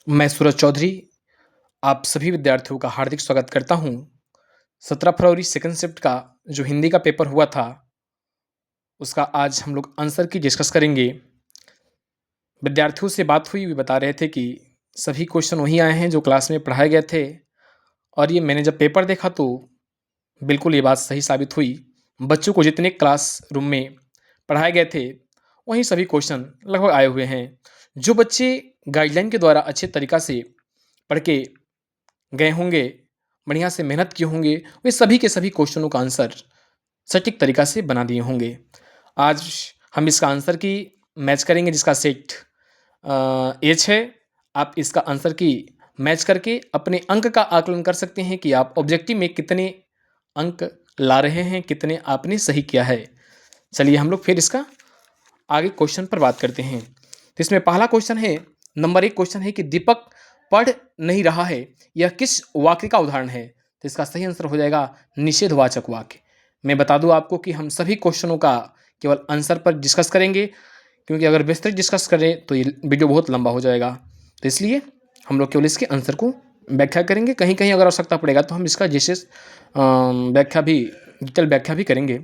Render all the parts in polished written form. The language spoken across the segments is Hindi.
मैं सूरज चौधरी आप सभी विद्यार्थियों का हार्दिक स्वागत करता हूँ। 17 फरवरी सेकंड शिफ्ट का जो हिंदी का पेपर हुआ था, उसका आज हम लोग आंसर की डिस्कस करेंगे। विद्यार्थियों से बात हुई, वे बता रहे थे कि सभी क्वेश्चन वही आए हैं जो क्लास में पढ़ाए गए थे और ये मैंने जब पेपर देखा तो बिल्कुल ये बात सही साबित हुई। बच्चों को जितने क्लास रूम में पढ़ाए गए थे, वहीं सभी क्वेश्चन लगभग आए हुए हैं। जो बच्चे गाइडलाइन के द्वारा अच्छे तरीक़ा से पढ़ के गए होंगे, बढ़िया से मेहनत किए होंगे, वे सभी के सभी क्वेश्चनों का आंसर सटीक तरीक़ा से बना दिए होंगे। आज हम इसका आंसर की मैच करेंगे जिसका सेट एच है। आप इसका आंसर की मैच करके अपने अंक का आकलन कर सकते हैं कि आप ऑब्जेक्टिव में कितने अंक ला रहे हैं, कितने आपने सही किया है। चलिए हम लोग फिर इसका आगे क्वेश्चन पर बात करते हैं। तो इसमें पहला क्वेश्चन है, नंबर 1 क्वेश्चन है कि दीपक पढ़ नहीं रहा है, यह किस वाक्य का उदाहरण है? तो इसका सही आंसर हो जाएगा निषेधवाचक वाक्य। मैं बता दूं आपको कि हम सभी क्वेश्चनों का केवल आंसर पर डिस्कस करेंगे, क्योंकि अगर विस्तृत डिस्कस करें तो ये वीडियो बहुत लंबा हो जाएगा। तो इसलिए हम लोग केवल इसके आंसर को व्याख्या करेंगे। कहीं कहीं अगर आवश्यकता पड़ेगा तो हम इसका विशेष व्याख्या भी, डिटेल व्याख्या भी करेंगे।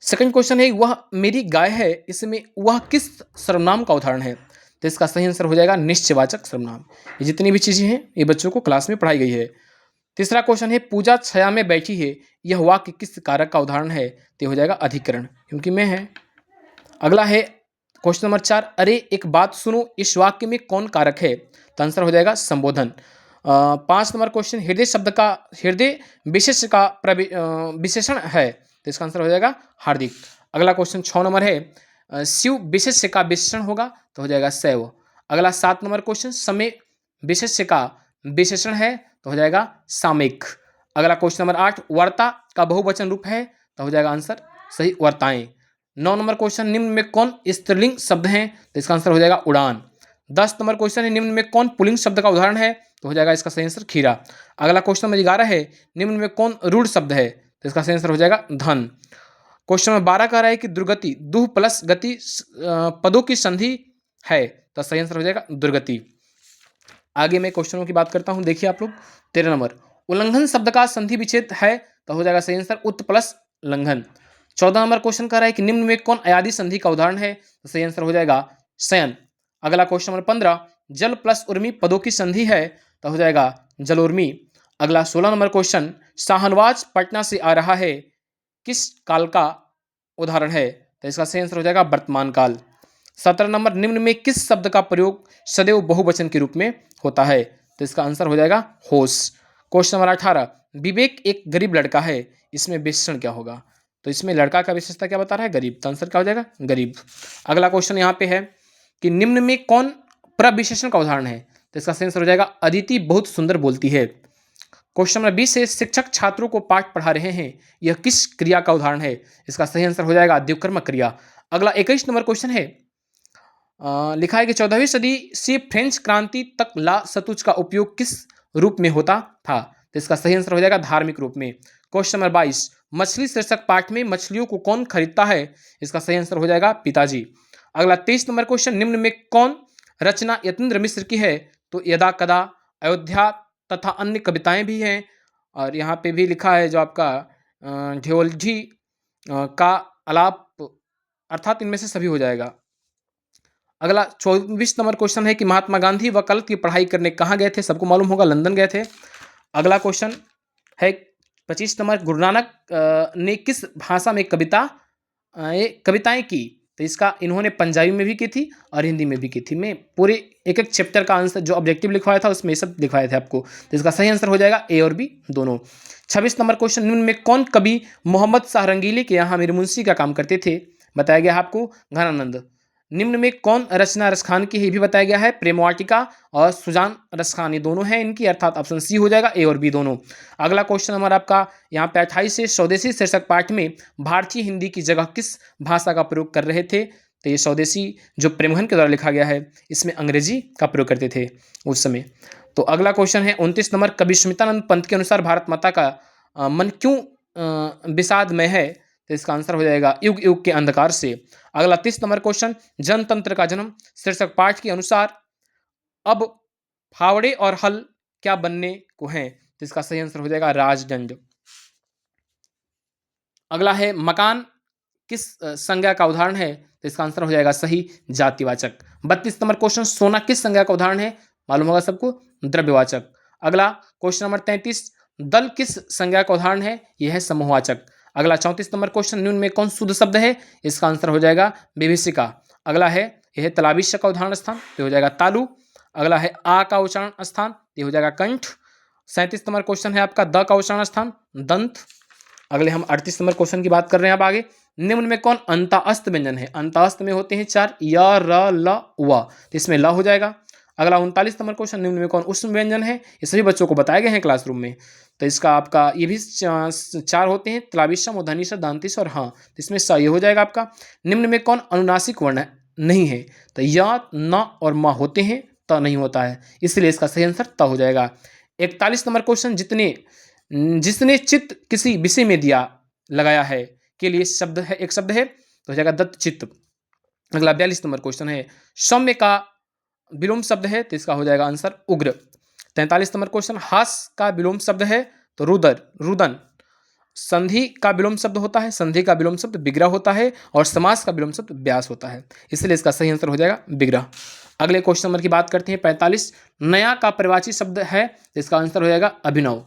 सेकंड क्वेश्चन है, वह मेरी गाय है, इसमें वह किस सर्वनाम का उदाहरण है? तो इसका सही आंसर हो जाएगा निश्चयवाचक सर्वनाम। ये जितनी भी चीज़ें हैं ये बच्चों को क्लास में पढ़ाई गई है। तीसरा क्वेश्चन है, पूजा छाया में बैठी है, यह वाक्य किस कारक का उदाहरण है? तो हो जाएगा अधिकरण, क्योंकि मैं है। अगला है क्वेश्चन नंबर 4, अरे एक बात सुनो, इस वाक्य में कौन कारक है? तो आंसर हो जाएगा संबोधन। 5 नंबर क्वेश्चन, हृदय शब्द का हृदय विशेष का विशेषण है, तो इसका आंसर हो जाएगा हार्दिक। अगला क्वेश्चन 6 नंबर है, शिव विशेष्य का विशेषण होगा, तो हो जाएगा शैव। अगला 7 नंबर क्वेश्चन, समय विशेष्य का विशेषण है, तो हो जाएगा सामयिक। अगला क्वेश्चन नंबर 8, वार्ता का बहुवचन रूप है, तो हो जाएगा आंसर सही वार्ताएं। 9 नंबर क्वेश्चन, निम्न में कौन स्त्रीलिंग शब्द है? तो इसका आंसर हो जाएगा उड़ान। 10 नंबर क्वेश्चन है, निम्न में कौन पुल्लिंग शब्द का उदाहरण है? तो हो जाएगा इसका सही आंसर खीरा। अगला क्वेश्चन नंबर 11 है, निम्न में कौन रूढ़ शब्द है? तो इसका सही आंसर हो जाएगा धन। क्वेश्चन नंबर 12 कह रहा है कि दुर्गति, दुह प्लस गति पदों की संधि है, तो सही आंसर हो जाएगा दुर्गति। आगे मैं क्वेश्चनों की बात करता हूं, देखिए आप लोग। 13 नंबर, उल्लंघन शब्द का संधि विच्छेद है, तो हो जाएगा सही आंसर उत प्लस लंघन। 14 नंबर क्वेश्चन कह रहा है कि निम्न में कौन अयादि संधि का उदाहरण है? तो सही आंसर हो जाएगा शयन। अगला क्वेश्चन नंबर 15, जल प्लस उर्मी पदों की संधि है, तो हो जाएगा जलोर्मी। अगला 16 नंबर क्वेश्चन, शाहनवाज पटना से आ रहा है, किस काल का उदाहरण है? तो इसका सही आंसर हो जाएगा वर्तमान काल। 17 नंबर, निम्न में किस शब्द का प्रयोग सदैव बहुवचन के रूप में होता है? तो इसका आंसर हो जाएगा होश। क्वेश्चन नंबर 18, विवेक एक गरीब लड़का है, इसमें विशेषण क्या होगा? तो इसमें लड़का का विशेषता क्या बता रहा है? गरीब, तो आंसर क्या हो जाएगा गरीब। अगला क्वेश्चन यहाँ पे है कि निम्न में कौन प्रविशेषण का उदाहरण है? तो इसका सही आंसर हो जाएगा अदिति बहुत सुंदर बोलती है। क्वेश्चन नंबर 20 है, शिक्षक छात्रों को पाठ पढ़ा रहे हैं, यह किस क्रिया का उदाहरण है? इसका सही आंसर हो जाएगा द्विकर्मक क्रिया। अगला 21 नंबर क्वेश्चन है, लिखा है कि 14वीं सदी से फ्रेंच क्रांति तक ला सतुज का उपयोग किस रूप में होता था? तो इसका सही आंसर हो जाएगा धार्मिक रूप में। क्वेश्चन नंबर 22, मछली शीर्षक पाठ में मछलियों को कौन खरीदता है? इसका सही आंसर हो जाएगा पिताजी। अगला 23 नंबर क्वेश्चन, निम्न में कौन रचना यतीन्द्र मिश्र की है? तो यदा कदा, अयोध्या तथा अन्य कविताएं भी हैं, और यहाँ पे भी लिखा है जो आपका ढियोलझी का अलाप, अर्थात इनमें से सभी हो जाएगा। अगला 24 नंबर क्वेश्चन है कि महात्मा गांधी वकालत की पढ़ाई करने कहाँ गए थे? सबको मालूम होगा, लंदन गए थे। अगला क्वेश्चन है 25 नंबर, गुरु नानक ने किस भाषा में कविताएं की? तो इसका इन्होंने पंजाबी में भी की थी और हिंदी में भी की थी। मैं पूरे एक एक चैप्टर का आंसर जो ऑब्जेक्टिव लिखवाया था उसमें सब लिखवाए थे आपको, तो इसका सही आंसर हो जाएगा ए और बी दोनों। 26 नंबर क्वेश्चन, निम्न में कौन कवि मोहम्मद शाह रंगीली के यहाँ मीर मुंशी का काम करते थे? बताया गया आपको घनानंद। निम्न में कौन रचना रसखान की है? भी बताया गया है प्रेम वाटिका और सुजान रसखान, ये दोनों हैं इनकी, अर्थात ऑप्शन सी हो जाएगा, ए और बी दोनों। अगला क्वेश्चन नंबर आपका यहाँ पे 28 से, स्वदेशी शीर्षक पाठ में भारतीय हिंदी की जगह किस भाषा का प्रयोग कर रहे थे? तो ये स्वदेशी जो प्रेमघन के द्वारा लिखा गया है, इसमें अंग्रेजी का प्रयोग करते थे उस समय। तो अगला क्वेश्चन है 29 नंबर, कवि सुमित्रानंद पंत के अनुसार भारत माता का मन क्यों विषादमय है? तो इसका आंसर हो जाएगा युग युग के अंधकार से। अगला 30 नंबर क्वेश्चन, जनतंत्र का जन्म शीर्षक पाठ के अनुसार अब फावड़े और हल क्या बनने को हैं? तो इसका सही आंसर हो जाएगा राजदंड। अगला है मकान किस संज्ञा का उदाहरण है? तो इसका आंसर हो जाएगा सही जातिवाचक। 32 नंबर क्वेश्चन, सोना किस संज्ञा का उदाहरण है? मालूम होगा सबको, द्रव्यवाचक। अगला क्वेश्चन नंबर 33, दल किस संज्ञा का उदाहरण है? यह है समूहवाचक। अगला 34 नंबर क्वेश्चन, निम्न में कौन शुद्ध शब्द है? इसका आंसर हो जाएगा विभीषिका। अगला है यह है तलाबिश का उदाहरण स्थान, ये हो जाएगा तालु। अगला है आ का उच्चारण स्थान, ये हो जाएगा कंठ। 37 नंबर क्वेश्चन है आपका द का उच्चारण स्थान, दंत। अगले हम 38 नंबर क्वेश्चन की बात कर रहे हैं अब आगे। निम्न में कौन अंताअस्त व्यंजन है? अंताअस्त में होते हैं 4, य, र, ल, व, तो इसमें ल हो जाएगा। अगला 39 नंबर क्वेश्चन, निम्न में कौन उष्ण व्यंजन है? ये सभी बच्चों को बताए गए हैं क्लासरूम में। तो इसका आपका ये भी 4 होते हैं, तलाबिशम, उदनीश, दांतिश और हाँ, तो इसमें स ये हो जाएगा आपका। निम्न में कौन अनुनासिक वर्ण नहीं है? तो य, न और म होते हैं, त नहीं होता है, इसलिए इसका सही आंसर त हो जाएगा। 41 नंबर क्वेश्चन, जिसने चित्त किसी विषय में दिया लगाया है के लिए शब्द है, एक शब्द है, तो हो जाएगा दत्त चित्त। अगला 42 नंबर क्वेश्चन है सौम्य का विलोम शब्द है, तो इसका हो जाएगा आंसर उग्र। 43 नंबर क्वेश्चन, हास का विलोम शब्द है, तो रुदन। संधि का विलोम शब्द होता है, संधि का विलोम शब्द विग्रह होता है, और समास का विलोम शब्द व्यास होता है, इसलिए इसका सही आंसर हो जाएगा विग्रह। अगले क्वेश्चन नंबर की बात करते हैं 45, नया का परिवाची शब्द है, तो इसका आंसर हो जाएगा अभिनव।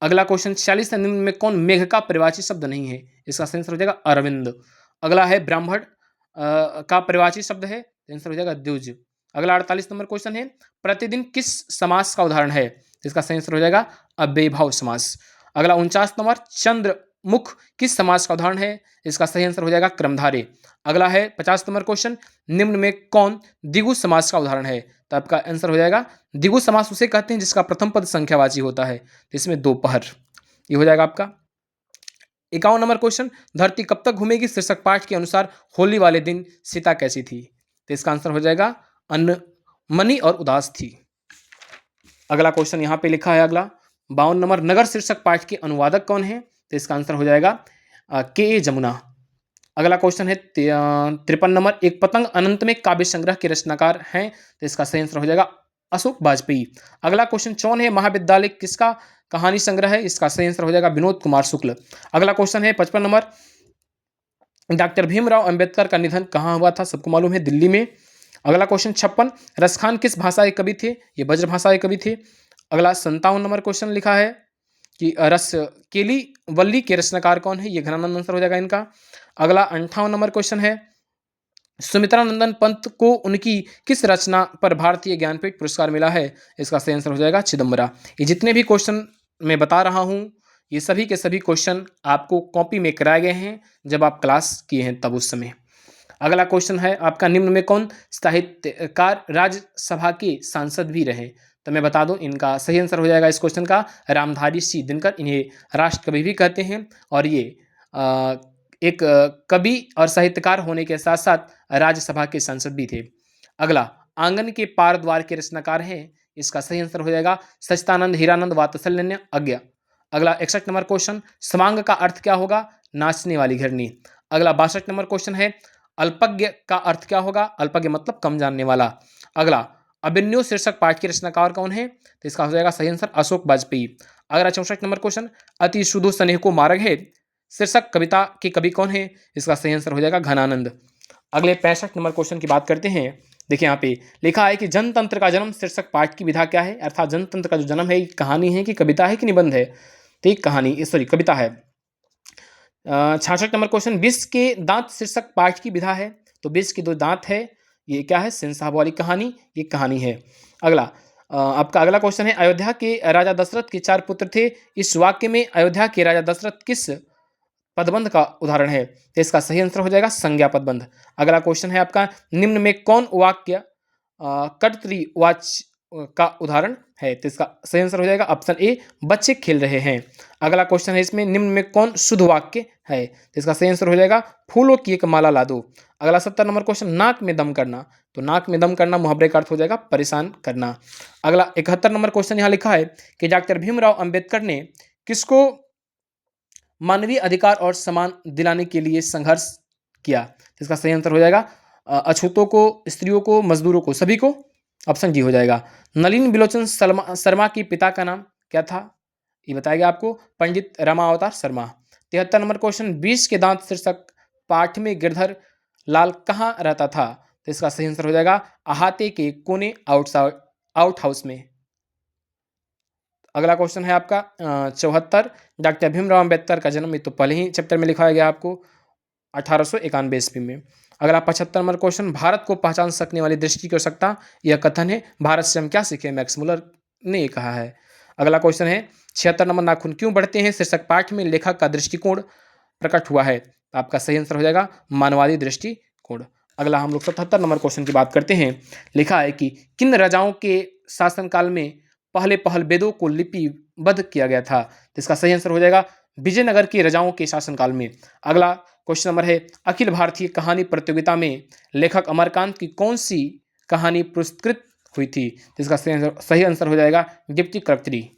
अगला क्वेश्चन 46 है, निम्न में कौन मेघ का परिवाची शब्द नहीं है? इसका सही आंसर हो जाएगा अरविंद। अगला है ब्राह्मण का परिवाची शब्द है, आंसर हो जाएगा द्विज। अगला 48 नंबर क्वेश्चन है प्रतिदिन किस समास का उदाहरण है? इसका सही आंसर हो जाएगा अव्ययीभाव समास। अगला 49 नंबर, चंद्रमुख किस समास का उदाहरण है? इसका सही आंसर हो जाएगा क्रमधारे। अगला है 50 नंबर क्वेश्चन, निम्न में कौन द्विगु समास का उदाहरण है? तो आपका आंसर हो जाएगा द्विगु समास उसे कहते हैं जिसका प्रथम पद संख्यावाची होता है, तो इसमें दोपहर, ये हो जाएगा आपका। 51 नंबर क्वेश्चन, धरती कब तक घूमेगी शीर्षक पाठ के अनुसार होली वाले दिन सीता कैसी थी? तो इसका आंसर हो जाएगा अनमनी और उदास थी। अगला क्वेश्चन यहाँ पे लिखा है अगला 52 नंबर, नगर शीर्षक पाठ के अनुवादक कौन है? तो इसका आंसर हो जाएगा के जमुना। अगला क्वेश्चन है 53 नंबर, एक पतंग अनंत में काव्य संग्रह के रचनाकार हैं, तो इसका सही आंसर हो जाएगा अशोक वाजपेयी। अगला क्वेश्चन 54 है, महाविद्यालय किसका कहानी संग्रह है? इसका सही आंसर हो जाएगा विनोद कुमार शुक्ल। अगला क्वेश्चन है 55 नंबर, डॉक्टर भीमराव अंबेडकर का निधन कहाँ हुआ था? सबको मालूम है, दिल्ली में। अगला क्वेश्चन 56, रसखान किस भाषा के कवि थे? ये ब्रज भाषा के कवि थे। अगला 57 नंबर क्वेश्चन लिखा है कि रस केली वल्ली के रचनाकार कौन है? ये घनानंद आंसर हो जाएगा इनका। अगला 58 नंबर क्वेश्चन है, सुमित्रा नंदन पंत को उनकी किस रचना पर भारतीय ज्ञानपीठ पुरस्कार मिला है? इसका सही आंसर हो जाएगा चिदम्बरा। ये जितने भी क्वेश्चन मैं बता रहा हूँ, ये सभी के सभी क्वेश्चन आपको कॉपी में कराए गए हैं जब आप क्लास किए हैं तब उस समय। अगला क्वेश्चन है आपका, निम्न में कौन साहित्यकार राज्यसभा के सांसद भी रहे? तो मैं बता दूं, इनका सही आंसर हो जाएगा इस क्वेश्चन का रामधारी सिंह दिनकर, इन्हें राष्ट्र कवि भी कहते हैं, और ये एक कवि और साहित्यकार होने के साथ साथ राज्यसभा के सांसद भी थे। अगला, आंगन के पार द्वार के रचनाकार हैं, इसका सही आंसर हो जाएगा सच्चिदानंद हीरानंद वात्सल्य अज्ञा। अगला 61 नंबर क्वेश्चन, स्वांग का अर्थ क्या होगा? नाचने वाली घिरनी। अगला 62 नंबर क्वेश्चन है, अल्पज्ञ का अर्थ क्या होगा? अल्पज्ञ मतलब कम जानने वाला। अगला, अभिन्यो शीर्षक पाठ के रचनाकार कौन है? तो इसका हो जाएगा सही आंसर अशोक वाजपेयी। अगला 64 नंबर क्वेश्चन, अति शुद्ध स्नेह को मार्ग है शीर्षक कविता के कवि कौन है? इसका सही आंसर हो जाएगा घनानंद। अगले 65 नंबर क्वेश्चन की बात करते हैं। देखिए यहाँ पे लिखा है कि जनतंत्र का जन्म शीर्षक पाठ की विधा क्या है? अर्थात जनतंत्र का जो जन्म है कहानी है कि कविता है कि निबंध है? तो एक कहानी, सॉरी कविता है। 66 नंबर क्वेश्चन, विष के दांत शीर्षक पाठ की विधा है, तो विष के 2 दांत है, ये क्या है? सेन साहब वाली कहानी, ये कहानी है। अगला आपका अगला क्वेश्चन है, अयोध्या के राजा दशरथ के 4 पुत्र थे, इस वाक्य में अयोध्या के राजा दशरथ किस पदबंध का उदाहरण है? तो इसका सही आंसर हो जाएगा संज्ञा पदबंध। अगला क्वेश्चन है आपका, निम्न में कौन वाक्य कर्तृवाच्य का उदाहरण है? तो इसका सही आंसर हो जाएगा ऑप्शन ए, बच्चे खेल रहे हैं। अगला क्वेश्चन है, इसमें निम्न में कौन शुद्ध वाक्य है? तो इसका सही आंसर हो जाएगा फूलों की एक माला ला दो। अगला 70 नंबर क्वेश्चन, नाक में दम करना, तो नाक में दम करना मुहावरे का अर्थ हो जाएगा परेशान करना। अगला 71 नंबर क्वेश्चन यहाँ लिखा है कि डॉक्टर भीमराव अंबेडकर ने किसको मानवीय अधिकार और सम्मान दिलाने के लिए संघर्ष किया? इसका सही आंसर हो जाएगा अछूतों को, स्त्रियों को, मजदूरों को, सभी को। ऑप्शन डी हो जाएगा। नलिन बिलोचन शर्मा के पिता का नाम क्या था? ये बताएगा आपको पंडित रामावतार शर्मा। 73 नंबर क्वेश्चन, 20 के दांत शीर्षक पाठ में गिरधर लाल कहाँ रहता था? तो इसका सही आंसर हो जाएगा अहाते के कोने आउट हाउस में। अगला क्वेश्चन है आपका 74, डॉक्टर भीमराव अम्बेडकर का जन्म, ये तो पहले ही चैप्टर में लिखा गया आपको 1891 ईस्वी में। अगला 75 नंबर क्वेश्चन, भारत को पहचान सकने वाली दृष्टि की आवश्यकता, यह कथन है भारत से हम क्या सीखे, मैक्स मुलर ने ये कहा है। अगला क्वेश्चन है 76 नंबर, नाखून क्यों बढ़ते हैं शीर्षक पाठ में लेखक का दृष्टिकोण प्रकट हुआ है? आपका सही आंसर हो जाएगा मानवादी दृष्टिकोण। अगला हम लोग 77 नंबर क्वेश्चन की बात करते हैं। लिखा है कि किन राजाओं के शासनकाल में पहल वेदों को लिपिबद्ध किया गया था? तो इसका सही आंसर हो जाएगा विजयनगर के राजाओं के शासनकाल में। अगला क्वेश्चन नंबर है, अखिल भारतीय कहानी प्रतियोगिता में लेखक अमरकांत की कौन सी कहानी पुरस्कृत हुई थी? तो इसका सही आंसर हो जाएगा गिप्ती कर्त्री।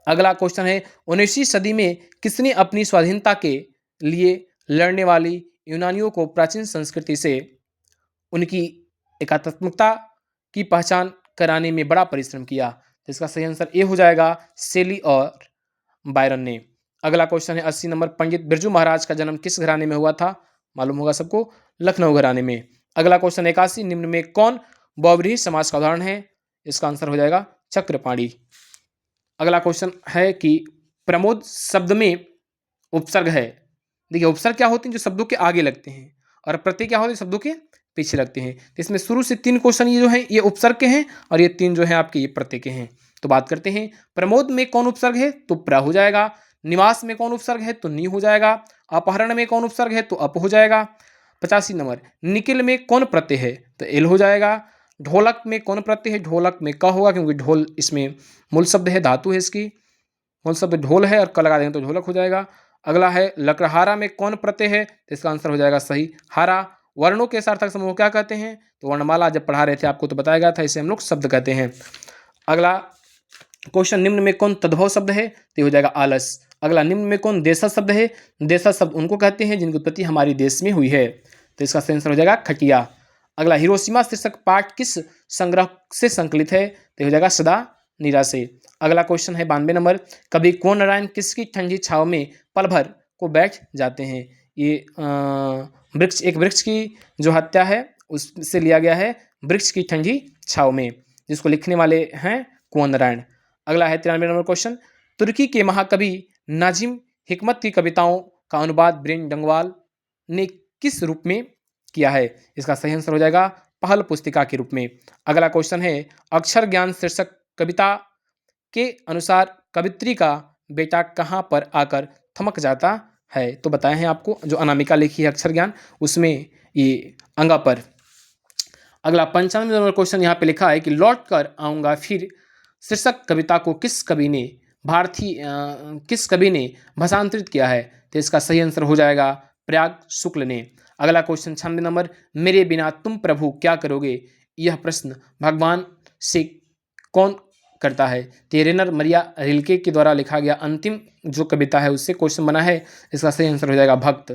अगला क्वेश्चन है, 19वीं सदी में किसने अपनी स्वाधीनता के लिए लड़ने वाली यूनानियों को प्राचीन संस्कृति से उनकी एकात्मकता की पहचान कराने में बड़ा परिश्रम किया? तो इसका सही आंसर ए हो जाएगा शेली और बायरन ने। अगला क्वेश्चन है 80 नंबर, पंडित बिरजू महाराज का जन्म किस घराने में हुआ था? मालूम होगा सबको, लखनऊ घराने में। अगला क्वेश्चन 81, निम्न में कौन बहुव्रीहि समाज का उदाहरण है? इसका आंसर हो जाएगा चक्रपाणी। अगला क्वेश्चन है कि प्रमोद शब्द में उपसर्ग है। देखिए उपसर्ग क्या होते हैं, जो शब्दों के आगे लगते हैं, और प्रत्यय क्या होते हैं, शब्दों के पीछे लगते हैं। तो इसमें शुरू से 3 क्वेश्चन ये जो है ये उपसर्ग के हैं, और ये 3 जो है आपके ये प्रत्यय के हैं। तो बात करते हैं, प्रमोद में कौन उपसर्ग है? तो प्र हो जाएगा। निवास में कौन उपसर्ग है? तो नी हो जाएगा। अपहरण में कौन उपसर्ग है? तो अप हो जाएगा। 85 नंबर, निखिल में कौन प्रत्यय है? तो एल हो जाएगा। ढोलक में कौन प्रत्यय है? ढोलक में क होगा, क्योंकि ढोल इसमें मूल शब्द है, धातु है इसकी, मूल शब्द ढोल है, और क लगा देंगे तो ढोलक हो जाएगा। अगला है लकड़हारा में कौन प्रत्यय है? तो इसका आंसर हो जाएगा सही हारा। वर्णों के सार्थक समूह क्या कहते हैं? तो वर्णमाला जब पढ़ा रहे थे आपको तो बताया गया था, इसे हम लोग शब्द कहते हैं। अगला क्वेश्चन, निम्न में कौन तद्भव शब्द है? तो हो जाएगा आलस। अगला, निम्न में कौन देशज शब्द है? देशज शब्द उनको कहते हैं जिनकी उत्पत्ति हमारी देश में हुई है, तो इसका सही आंसर हो जाएगा खटिया। अगला, हिरोशिमा शीर्षक पाठ किस संग्रह से संकलित है? तो हो जाएगा सदा नीरा से। अगला क्वेश्चन है 92 नंबर, कवि कुंवर नारायण किसकी ठंडी छाव में पल भर को बैठ जाते हैं? ये एक वृक्ष की जो हत्या है उससे लिया गया है, वृक्ष की ठंडी छाव में, जिसको लिखने वाले हैं कुंवर नारायण। अगला है 93 नंबर क्वेश्चन, तुर्की के महाकवि नाजिम हिकमत की कविताओं का अनुवाद ब्रेन डंगवाल ने किस रूप में किया है? इसका सही आंसर हो जाएगा पहल पुस्तिका के रूप में। अगला क्वेश्चन है, अक्षर ज्ञान शीर्षक कविता के अनुसार कवित्री का बेटा कहाँ पर आकर थमक जाता है? तो बताए हैं आपको, जो अनामिका लिखी है अक्षर ज्ञान, उसमें ये अंगा पर। अगला 95 नंबर क्वेश्चन यहाँ पे लिखा है कि लौट कर आऊँगा फिर शीर्षक कविता को किस कवि ने भाषांतरित किया है? तो इसका सही आंसर हो जाएगा प्रयाग शुक्ल ने। अगला क्वेश्चन 96 नंबर, मेरे बिना तुम प्रभु क्या करोगे? यह प्रश्न भगवान से कौन करता है? तो रेनर मरिया रिल्के के द्वारा लिखा गया अंतिम जो कविता है उससे क्वेश्चन बना है, इसका सही आंसर हो जाएगा भक्त।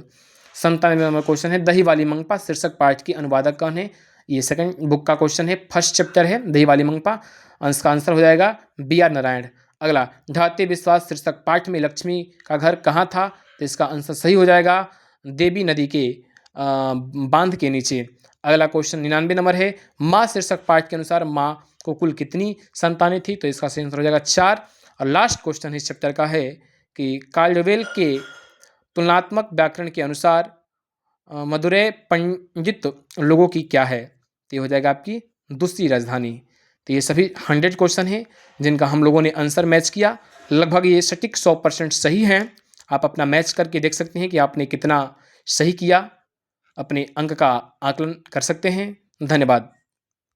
97 नंबर क्वेश्चन है, दही वाली मंगपा शीर्षक पाठ की अनुवादक कौन है? ये सेकंड बुक का क्वेश्चन है, फर्स्ट चैप्टर है दही वाली मंगपा, इसका आंसर हो जाएगा BR नारायण। अगला, ढाते विश्वास शीर्षक पाठ में लक्ष्मी का घर कहाँ था? तो इसका आंसर सही हो जाएगा देवी नदी के बांध के नीचे। अगला क्वेश्चन 99 नंबर है, माँ शीर्षक पाठ के अनुसार माँ को कुल कितनी संतानें थी? तो इसका सही आंसर हो जाएगा 4। और लास्ट क्वेश्चन इस चैप्टर का है कि काल्डवेल के तुलनात्मक व्याकरण के अनुसार मदुरै पंडित लोगों की क्या है? तो ये हो जाएगा आपकी दूसरी राजधानी। तो ये सभी 100 क्वेश्चन हैं जिनका हम लोगों ने आंसर मैच किया, लगभग ये सटीक 100% सही हैं। आप अपना मैच करके देख सकते हैं कि आपने कितना सही किया, अपने अंक का आकलन कर सकते हैं। धन्यवाद।